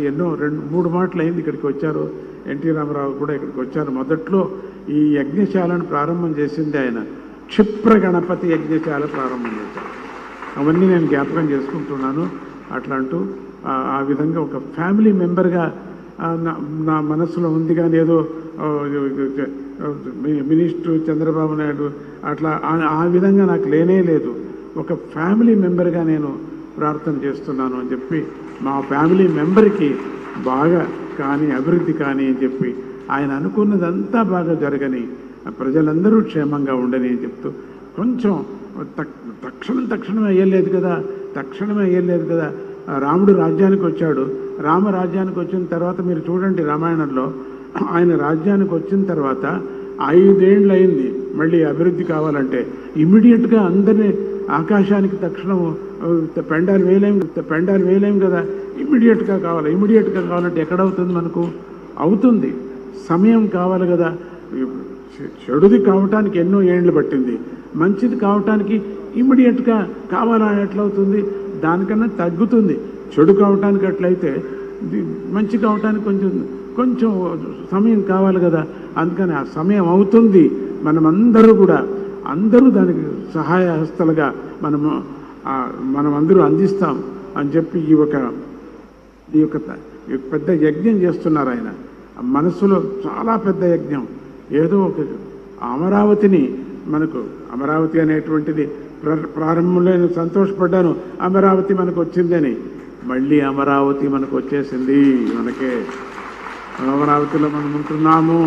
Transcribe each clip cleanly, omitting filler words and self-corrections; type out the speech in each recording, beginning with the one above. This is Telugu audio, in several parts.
ఎన్నో 2-3 మాటలు అయింది ఇక్కడికి వచ్చారు. ఎన్టీ రామారావు కూడా ఇక్కడికి వచ్చారు. మొదట్లో ఈ యజ్ఞశాలను ప్రారంభం చేసింది ఆయన. క్షిప్ర గణపతి యజ్ఞశాల ప్రారంభం చేశారు. అవన్నీ నేను జ్ఞాపకం చేసుకుంటున్నాను. అట్లా అంటూ ఆ విధంగా ఒక ఫ్యామిలీ మెంబర్గా నా మనసులో ఉంది. కానీ ఏదో మినిస్టర్ చంద్రబాబు నాయుడు అట్లా ఆ విధంగా నాకు లేనే లేదు. ఒక ఫ్యామిలీ మెంబర్గా నేను ప్రార్థన చేస్తున్నాను అని చెప్పి, మా ఫ్యామిలీ మెంబర్కి బాగా కానీ అభివృద్ధి కానీ అని చెప్పి, ఆయన అనుకున్నదంతా బాగా జరగని, ప్రజలందరూ క్షేమంగా ఉండని అని చెప్తూ, కొంచెం తక్షణమే అయ్యలేదు కదా. రాముడు రాజ్యానికి వచ్చాడు. రామరాజ్యానికి వచ్చిన తర్వాత మీరు చూడండి, రామాయణంలో ఆయన రాజ్యానికి వచ్చిన తర్వాత 5 ఏళ్ళు అయింది. మళ్ళీ అభివృద్ధి కావాలంటే ఇమ్మీడియట్గా అందరినీ ఆకాశానికి తక్షణం పెండాలు వేయలేం కదా. ఇమ్మీడియట్గా కావాలంటే ఎక్కడవుతుంది? మనకు అవుతుంది, సమయం కావాలి కదా. చెడుది కావటానికి ఎన్నో ఏండ్లు పట్టింది, మంచిది కావటానికి ఇమ్మీడియట్గా కావాలని ఎట్లవుతుంది? దానికన్నా తగ్గుతుంది. చెడు కావటానికి అట్లయితే మంచి కావటానికి కొంచెం సమయం కావాలి కదా. అందుకని ఆ సమయం అవుతుంది. అందరూ దానికి సహాయ హస్తలుగా మనం అందరూ అందిస్తాం అని చెప్పి ఈ యొక్క పెద్ద యజ్ఞం చేస్తున్నారు ఆయన. మనసులో చాలా పెద్ద యజ్ఞం. ఏదో ఒక అమరావతిని, మనకు అమరావతి అనేటువంటిది ప్రారంభంలో నేను సంతోషపడ్డాను, అమరావతి మనకు వచ్చిందని. మళ్ళీ అమరావతి మనకు వచ్చేసింది. అమరావతిలో మనం ఉంటున్నాము.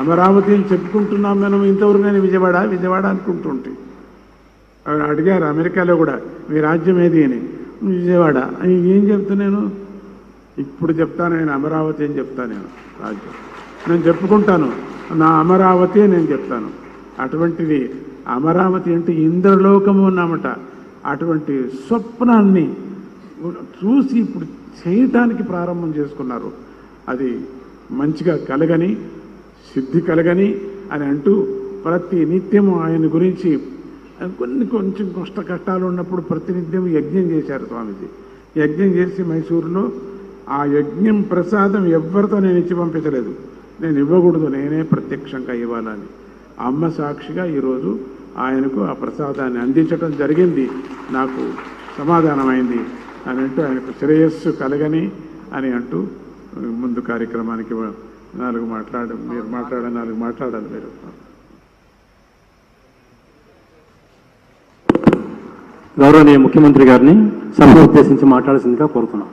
అమరావతి అని చెప్పుకుంటున్నాం మనం. ఇంతవరకు నేను విజయవాడ అనుకుంటుంటే, అడిగారు అమెరికాలో కూడా, మీ రాజ్యం ఏది అని. విజయవాడ. ఏం చెప్తున్నాను? ఇప్పుడు చెప్తాను నేను, అమరావతి అని చెప్తాను. రాజ్యం నేను చెప్పుకుంటాను, నా అమరావతి నేను చెప్తాను. అటువంటిది అమరావతి అంటే ఇంద్రలోకము అన్నమాట. అటువంటి స్వప్నాన్ని చూసి ఇప్పుడు చేయటానికి ప్రారంభం చేసుకున్నారు. అది మంచిగా కలగని, సిద్ధి కలగని అని అంటూ ప్రతి నిత్యము ఆయన గురించి కొంచెం కష్టాలు ఉన్నప్పుడు ప్రతినిత్యం యజ్ఞం చేశారు స్వామీజీ. యజ్ఞం చేసి మైసూరులో ఆ యజ్ఞం ప్రసాదం ఎవరితో నేను ఇచ్చి పంపించలేదు. నేను ఇవ్వకూడదు, నేనే ప్రత్యక్షంగా ఇవ్వాలని అమ్మ సాక్షిగా ఈరోజు ఆయనకు ఆ ప్రసాదాన్ని అందించడం జరిగింది. నాకు సమాధానమైంది అని అంటూ, ఆయనకు శ్రేయస్సు కలగని అని అంటూ ముందు కార్యక్రమానికి 4 మాట్లాడాలి. మీరు గౌరవనీయ ముఖ్యమంత్రి గారిని సభ ఉద్దేశించి మాట్లాడాల్సిందిగా కోరుతున్నాం.